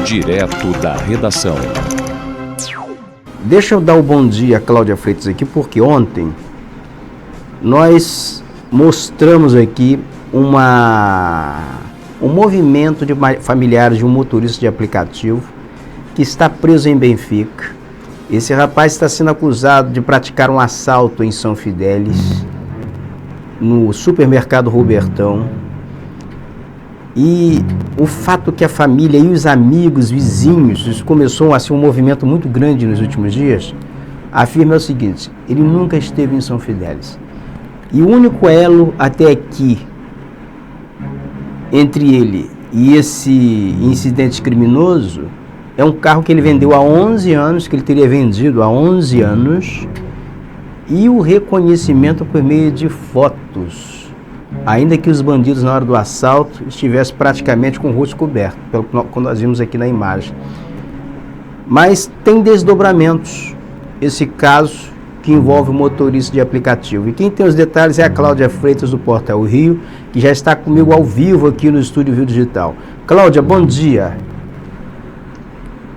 Direto da redação. Deixa eu dar o bom dia a Cláudia Freitas aqui, porque ontem nós mostramos aqui um movimento de familiares de um motorista de aplicativo que está preso em Benfica. Esse rapaz está sendo acusado de praticar um assalto em São Fidélis, no supermercado Robertão. E o fato que a família e os amigos, vizinhos, isso começou a ser um movimento muito grande nos últimos dias, afirma o seguinte: ele nunca esteve em São Fidélis. E o único elo até aqui entre ele e esse incidente criminoso é um carro que ele vendeu há 11 anos, que ele teria vendido há 11 anos, e o reconhecimento por meio de fotos. Ainda que os bandidos, na hora do assalto, estivessem praticamente com o rosto coberto, pelo que nós vimos aqui na imagem. Mas tem desdobramentos esse caso que envolve o motorista de aplicativo. E quem tem os detalhes é a Cláudia Freitas, do Portal Rio, que já está comigo ao vivo aqui no Estúdio Rio Digital. Cláudia, bom dia.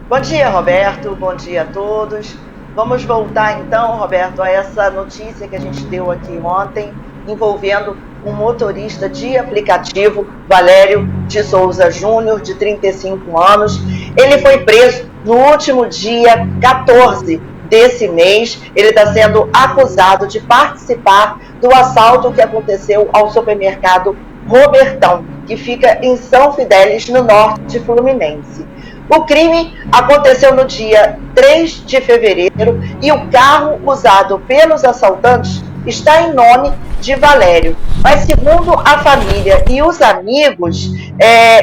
Bom dia, Roberto. Bom dia a todos. Vamos voltar então, Roberto, a essa notícia que a gente deu aqui ontem, envolvendo um motorista de aplicativo, Valério de Souza Júnior, de 35 anos. Ele foi preso no último dia 14 desse mês. Ele está sendo acusado de participar do assalto que aconteceu ao supermercado Robertão, que fica em São Fidélis, no norte fluminense. O crime aconteceu no dia 3 de fevereiro e o carro usado pelos assaltantes está em nome de Valério. Mas, segundo a família e os amigos,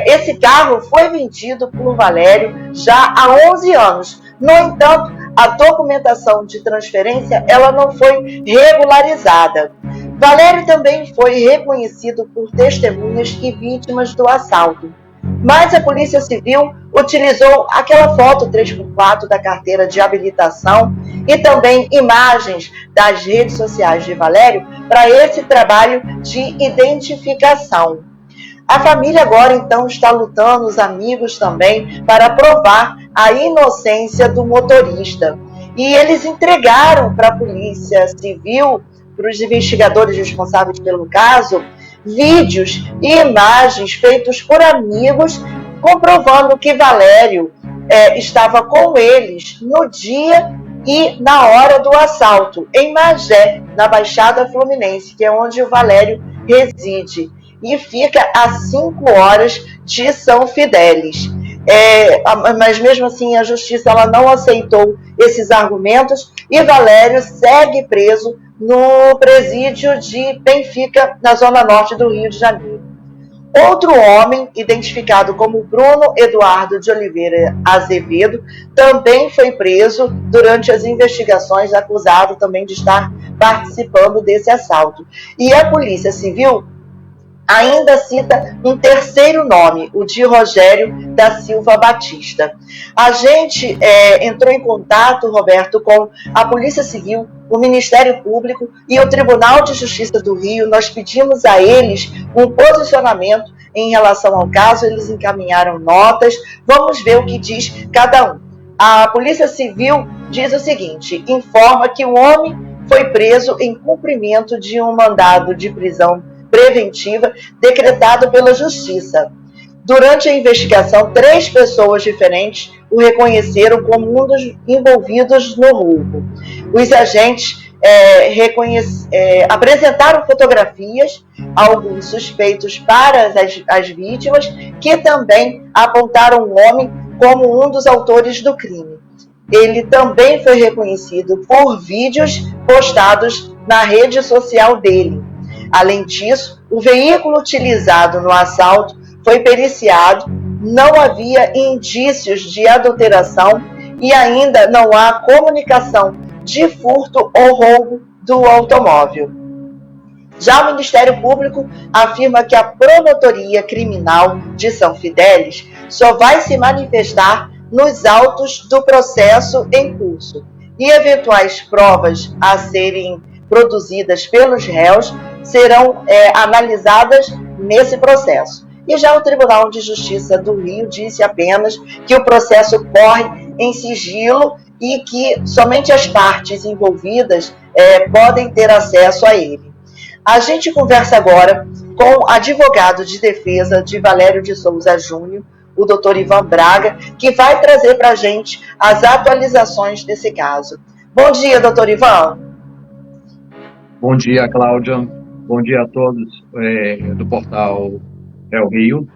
esse carro foi vendido por Valério já há 11 anos. No entanto, a documentação de transferência ela não foi regularizada. Valério também foi reconhecido por testemunhas e vítimas do assalto. Mas a Polícia Civil utilizou aquela foto 3x4 da carteira de habilitação e também imagens das redes sociais de Valério para esse trabalho de identificação. A família agora então está lutando, os amigos também, para provar a inocência do motorista. E eles entregaram para a Polícia Civil, para os investigadores responsáveis pelo caso, vídeos e imagens feitos por amigos comprovando que Valério estava com eles no dia e na hora do assalto, em Magé, na Baixada Fluminense, que é onde o Valério reside, e fica a 5 horas de São Fidélis. Mas mesmo assim a justiça ela não aceitou esses argumentos e Valério segue preso no presídio de Benfica, na zona norte do Rio de Janeiro. Outro homem, identificado como Bruno Eduardo de Oliveira Azevedo, também foi preso durante as investigações, acusado também de estar participando desse assalto. E a Polícia Civil ainda cita um terceiro nome, o de Rogério da Silva Batista. A gente entrou em contato, Roberto, com a Polícia Civil, o Ministério Público e o Tribunal de Justiça do Rio. Nós pedimos a eles um posicionamento em relação ao caso, eles encaminharam notas. Vamos ver o que diz cada um. A Polícia Civil diz o seguinte: informa que o homem foi preso em cumprimento de um mandado de prisão preventiva decretado pela Justiça. Durante a investigação, 3 pessoas diferentes o reconheceram como um dos envolvidos no roubo. Os agentes apresentaram fotografias, alguns suspeitos para as vítimas, que também apontaram o homem como um dos autores do crime. Ele também foi reconhecido por vídeos postados na rede social dele. Além disso, o veículo utilizado no assalto foi periciado, não havia indícios de adulteração e ainda não há comunicação de furto ou roubo do automóvel. Já o Ministério Público afirma que a Promotoria Criminal de São Fidélis só vai se manifestar nos autos do processo em curso e eventuais provas a serem produzidas pelos réus serão analisadas nesse processo. E já o Tribunal de Justiça do Rio disse apenas que o processo corre em sigilo e que somente as partes envolvidas podem ter acesso a ele. A gente conversa agora com o advogado de defesa de Valério de Souza Júnior, o doutor Ivan Braga, que vai trazer para a gente as atualizações desse caso. Bom dia, doutor Ivan. Bom dia, Cláudia. Bom dia a todos do portal El Rio.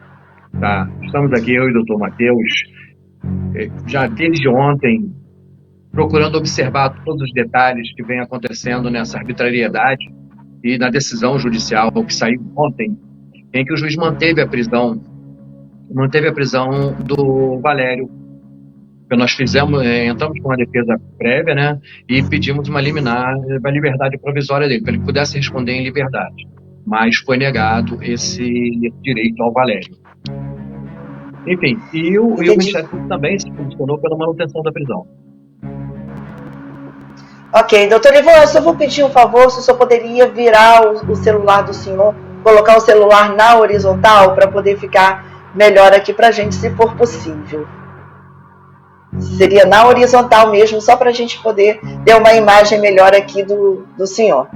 Tá? Estamos aqui, eu e o doutor Matheus, já desde ontem, procurando observar todos os detalhes que vem acontecendo nessa arbitrariedade e na decisão judicial que saiu ontem, em que o juiz manteve a prisão do Valério. Nós entramos com uma defesa prévia, né, e pedimos uma liminar da liberdade provisória dele, para ele pudesse responder em liberdade. Mas foi negado esse direito ao Valério. Enfim, e o Ministério Público também se posicionou pela manutenção da prisão. Ok, doutor Ivan, eu só vou pedir um favor, se o senhor poderia virar o celular do senhor, colocar o celular na horizontal para poder ficar melhor aqui para a gente, se for possível. Seria na horizontal mesmo, só para a gente poder ter uma imagem melhor aqui do senhor.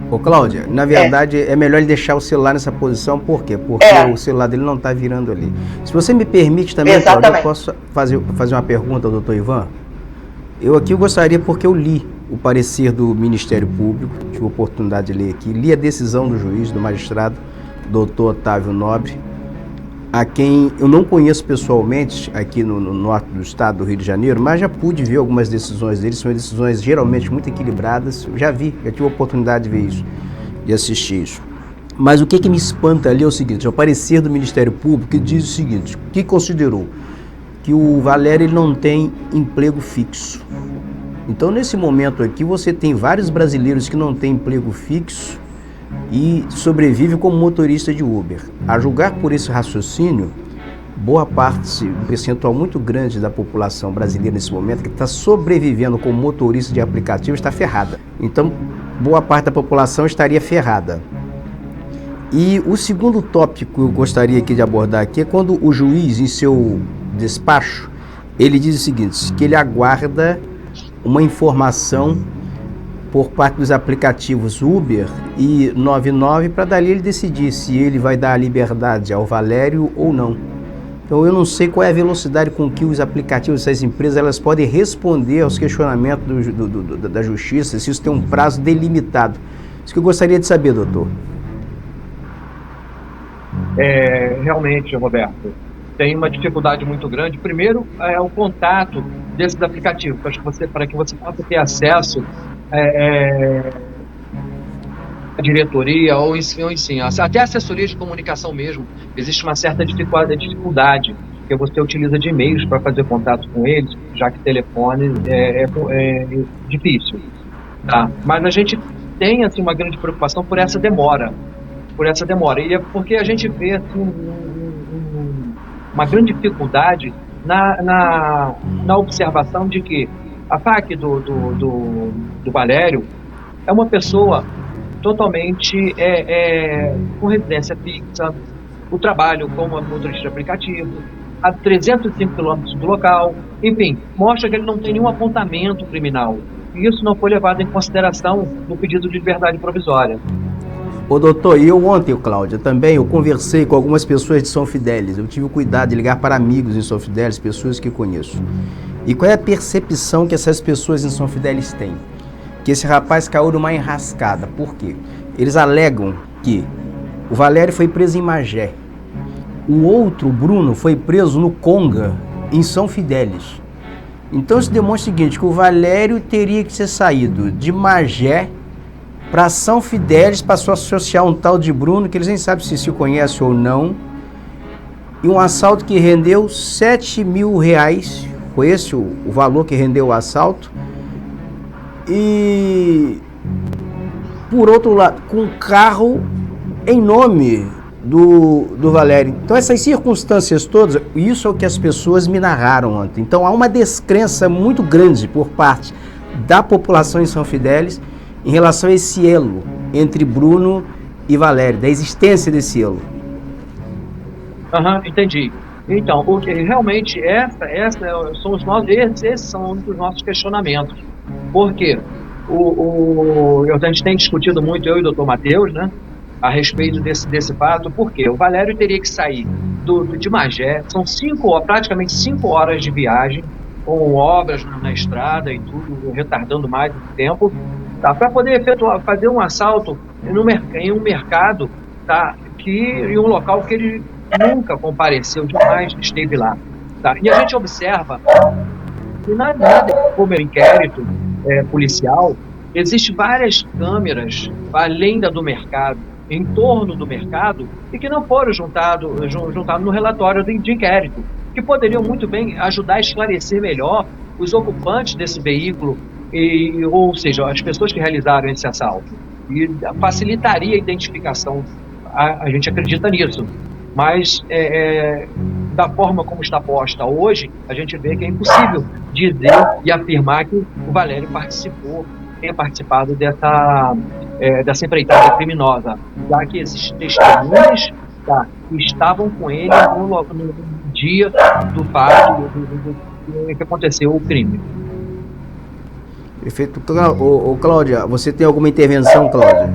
Ô Cláudia, na verdade é melhor ele deixar o celular nessa posição, por quê? Porque o celular dele não está virando ali. Se você me permite também, Cláudia, eu posso fazer uma pergunta ao doutor Ivan? Eu aqui gostaria, porque eu li o parecer do Ministério Público, tive a oportunidade de ler aqui, li a decisão do juiz, do magistrado, doutor Otávio Nobre, a quem eu não conheço pessoalmente aqui no norte do estado do Rio de Janeiro, mas já pude ver algumas decisões dele, são decisões geralmente muito equilibradas, eu já tive a oportunidade de ver isso, de assistir isso. Mas o que me espanta ali é o seguinte, é o parecer do Ministério Público que diz o seguinte, que considerou que o Valério ele não tem emprego fixo. Então nesse momento aqui você tem vários brasileiros que não têm emprego fixo e sobrevive como motorista de Uber. A julgar por esse raciocínio, boa parte, um percentual muito grande da população brasileira nesse momento que está sobrevivendo como motorista de aplicativo está ferrada. Então, boa parte da população estaria ferrada. E o segundo tópico que eu gostaria aqui de abordar aqui é quando o juiz, em seu despacho, ele diz o seguinte, que ele aguarda uma informação por parte dos aplicativos Uber e 99 para dali ele decidir se ele vai dar a liberdade ao Valério ou não. Então eu não sei qual é a velocidade com que os aplicativos dessas empresas elas podem responder aos questionamentos da justiça, se isso tem um prazo delimitado. Isso que eu gostaria de saber, doutor. Realmente, Roberto, tem uma dificuldade muito grande. Primeiro, é o contato desses aplicativos, para que você possa ter acesso à diretoria ou enfim, até a assessoria de comunicação mesmo. Existe uma certa dificuldade, porque você utiliza de e-mails para fazer contato com eles, já que telefone é difícil. Tá? Mas a gente tem assim, uma grande preocupação por essa demora. E é porque a gente vê assim, uma grande dificuldade na observação de que a FAQ do Valério é uma pessoa totalmente com residência fixa, o trabalho como motorista de aplicativo, a 305 quilômetros do local, enfim, mostra que ele não tem nenhum apontamento criminal. E isso não foi levado em consideração no pedido de liberdade provisória. Ô doutor, e eu ontem, Cláudia, também eu conversei com algumas pessoas de São Fidélis, eu tive o cuidado de ligar para amigos em São Fidélis, pessoas que conheço. E qual é a percepção que essas pessoas em São Fidélis têm? Que esse rapaz caiu numa enrascada. Por quê? Eles alegam que o Valério foi preso em Magé, o outro, Bruno, foi preso no Conga, em São Fidélis. Então isso demonstra o seguinte, que o Valério teria que ser saído de Magé para São Fidélis, passou a associar um tal de Bruno, que eles nem sabem se conhece ou não, e um assalto que rendeu R$7.000, foi esse o valor que rendeu o assalto, e por outro lado, com um carro em nome do Valério. Então essas circunstâncias todas, isso é o que as pessoas me narraram ontem. Então há uma descrença muito grande por parte da população em São Fidélis em relação a esse elo entre Bruno e Valério, da existência desse selo. Entendi. Então, o que realmente esses são um dos nossos questionamentos. Por quê? A gente tem discutido muito, eu e o doutor Matheus, né, a respeito desse fato, porque o Valério teria que sair de Magé, são praticamente 5 horas de viagem, com obras na estrada e tudo, retardando mais o tempo, tá, para poder fazer um assalto em um mercado, tá, em um local que ele nunca compareceu, jamais esteve lá. Tá? E a gente observa que na como inquérito policial, existem várias câmeras, além da do mercado, em torno do mercado, e que não foram juntados no relatório de inquérito, que poderiam muito bem ajudar a esclarecer melhor os ocupantes desse veículo, ou seja, as pessoas que realizaram esse assalto. E facilitaria a identificação, a gente acredita nisso. Mas, da forma como está posta hoje, a gente vê que é impossível dizer e afirmar que o Valério tenha participado dessa empreitada criminosa, já que esses testemunhas que estavam com ele no dia do fato que aconteceu o crime. Perfeito. Cláudia, você tem alguma intervenção, Cláudia?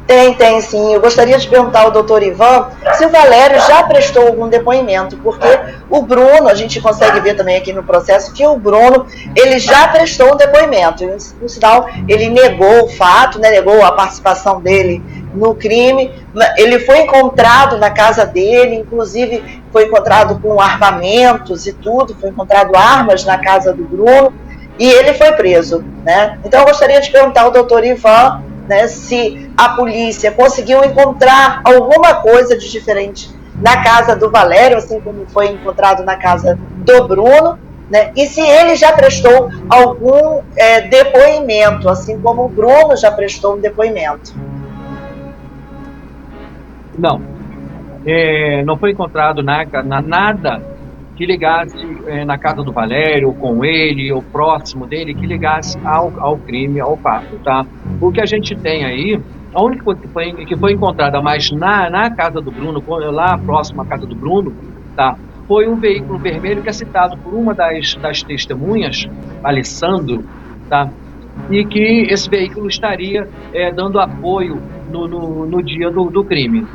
Tem sim. Eu gostaria de perguntar ao doutor Ivan se o Valério já prestou algum depoimento, porque o Bruno, a gente consegue ver também aqui no processo que o Bruno, ele já prestou um depoimento. No sinal, ele negou o fato, né, negou a participação dele no crime. Ele foi encontrado na casa dele, inclusive foi encontrado com armamentos e tudo, foi encontrado armas na casa do Bruno, e ele foi preso, né? Então eu gostaria de perguntar ao doutor Ivan, né, se a polícia conseguiu encontrar alguma coisa de diferente na casa do Valério, assim como foi encontrado na casa do Bruno, né, e se ele já prestou algum depoimento, assim como o Bruno já prestou um depoimento. Não. Não foi encontrado nada que ligasse na casa do Valério, com ele, ou próximo dele, que ligasse ao crime, ao fato, tá? O que a gente tem aí, a única coisa que foi encontrada mais na casa do Bruno, lá próximo à casa do Bruno, tá? Foi um veículo vermelho que é citado por uma das testemunhas, Alessandro, tá? E que esse veículo estaria dando apoio no dia do crime.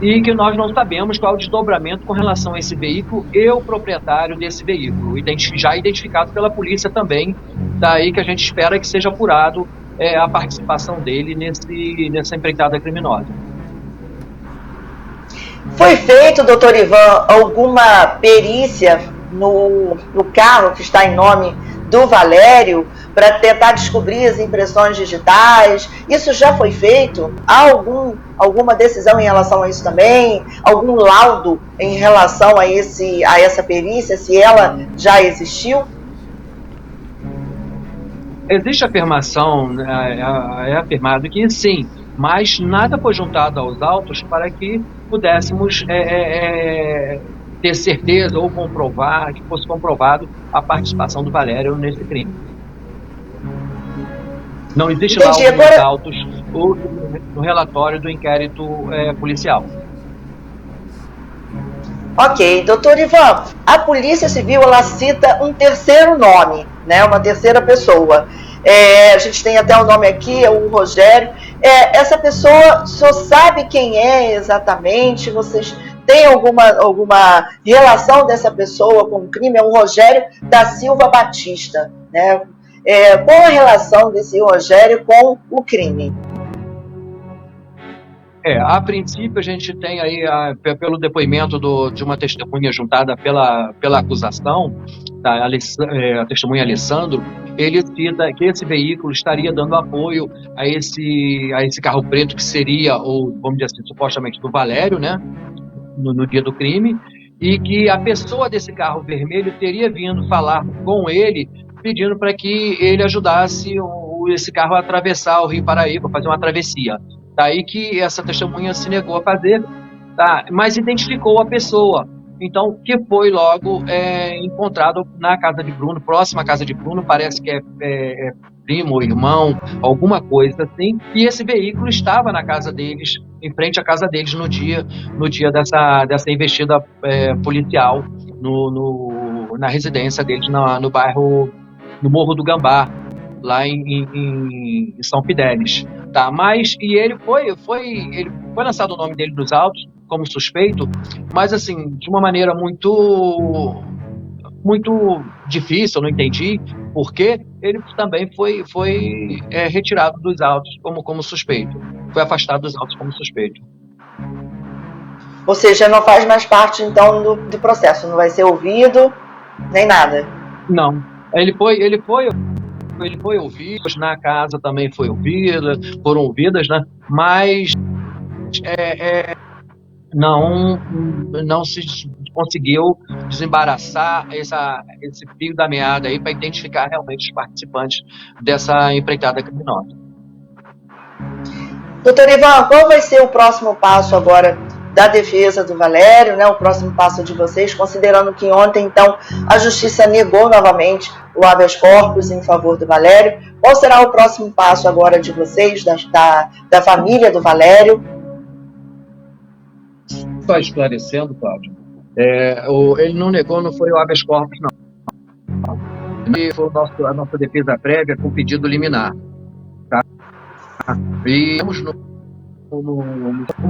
E que nós não sabemos qual é o desdobramento com relação a esse veículo e o proprietário desse veículo, já identificado pela polícia também, daí que a gente espera que seja apurado a participação dele nessa empreitada criminosa. Foi feito, doutor Ivan, alguma perícia no carro que está em nome do Valério para tentar descobrir as impressões digitais? Isso já foi feito? Há alguma decisão em relação a isso também? Algum laudo em relação a essa perícia, se ela já existiu? Existe afirmação, é afirmado que sim, mas nada foi juntado aos autos para que pudéssemos ter certeza ou comprovar, que fosse comprovado a participação do Valério nesse crime. Não existe lá os autos no relatório do inquérito policial. Ok, doutor Ivan, a Polícia Civil ela cita um terceiro nome, né, uma terceira pessoa. A gente tem até o nome aqui, é o Rogério. Essa pessoa só sabe quem é exatamente? Vocês têm alguma relação dessa pessoa com o crime? É o Rogério da Silva Batista, né? Qual a relação desse Rogério com o crime? A princípio a gente tem aí, pelo depoimento de uma testemunha juntada pela acusação, tá, a testemunha Alessandro, ele cita que esse veículo estaria dando apoio a esse carro preto que seria, ou vamos dizer assim, supostamente do Valério, né, no dia do crime, e que a pessoa desse carro vermelho teria vindo falar com ele, pedindo para que ele ajudasse esse carro a atravessar o Rio Paraíba, fazer uma travessia. Daí que essa testemunha se negou a fazer, tá? Mas identificou a pessoa. Então, que foi logo encontrado na casa de Bruno, próxima à casa de Bruno, parece que primo ou irmão, alguma coisa assim, e esse veículo estava na casa deles, em frente à casa deles no dia dessa investida policial na residência deles no bairro, no Morro do Gambá, lá em São Fidélis, tá? Mas ele foi lançado o nome dele nos autos como suspeito, mas assim, de uma maneira muito difícil, eu não entendi porque ele também foi retirado dos autos como suspeito, foi afastado dos autos como suspeito. Ou seja, não faz mais parte então do processo, não vai ser ouvido nem nada. Não, ele foi ouvido, na casa também foram ouvidas, né? Mas não se conseguiu desembaraçar esse fio da meada aí para identificar realmente os participantes dessa empreitada criminosa. Doutor Ivan, qual vai ser o próximo passo agora da defesa do Valério, né? O próximo passo de vocês, considerando que ontem, então, a Justiça negou novamente o habeas corpus em favor do Valério. Qual será o próximo passo agora de vocês, da família do Valério? Só esclarecendo, Cláudio, ele não negou, não foi o habeas corpus, não. Ele foi a nossa defesa prévia com pedido liminar. Tá? E estamos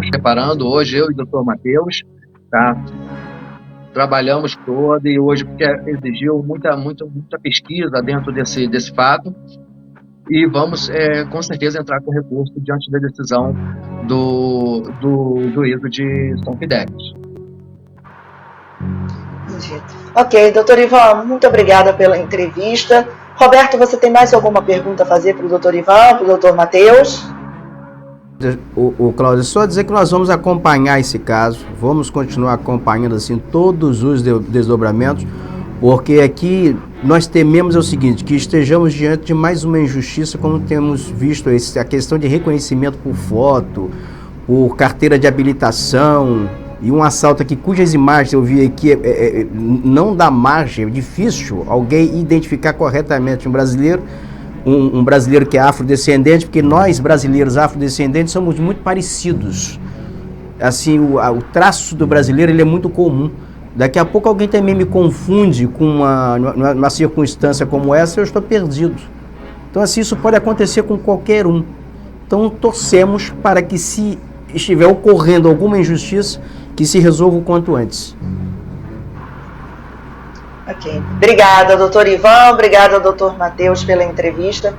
preparando hoje, eu e o doutor Matheus, tá? Trabalhamos todo e hoje, porque exigiu muita pesquisa dentro desse fato, e vamos com certeza entrar com recurso diante da decisão do juízo de São Fidélis. Ok, doutor Ivan, muito obrigada pela entrevista. Roberto, você tem mais alguma pergunta a fazer para o doutor Ivan, para o doutor Matheus? O Cláudio, só dizer que nós vamos acompanhar esse caso, vamos continuar acompanhando assim todos os desdobramentos, porque aqui nós tememos o seguinte, que estejamos diante de mais uma injustiça, como temos visto a questão de reconhecimento por foto, por carteira de habilitação, e um assalto aqui cujas imagens eu vi aqui não dá margem, é difícil alguém identificar corretamente um brasileiro, um brasileiro que é afrodescendente, porque nós brasileiros afrodescendentes somos muito parecidos. Assim, o traço do brasileiro ele é muito comum. Daqui a pouco alguém também me confunde com uma circunstância como essa, eu estou perdido. Então assim, isso pode acontecer com qualquer um. Então torcemos para que, se estiver ocorrendo alguma injustiça, que se resolva o quanto antes. Ok. Obrigada, doutor Ivan. Obrigada, doutor Matheus, pela entrevista.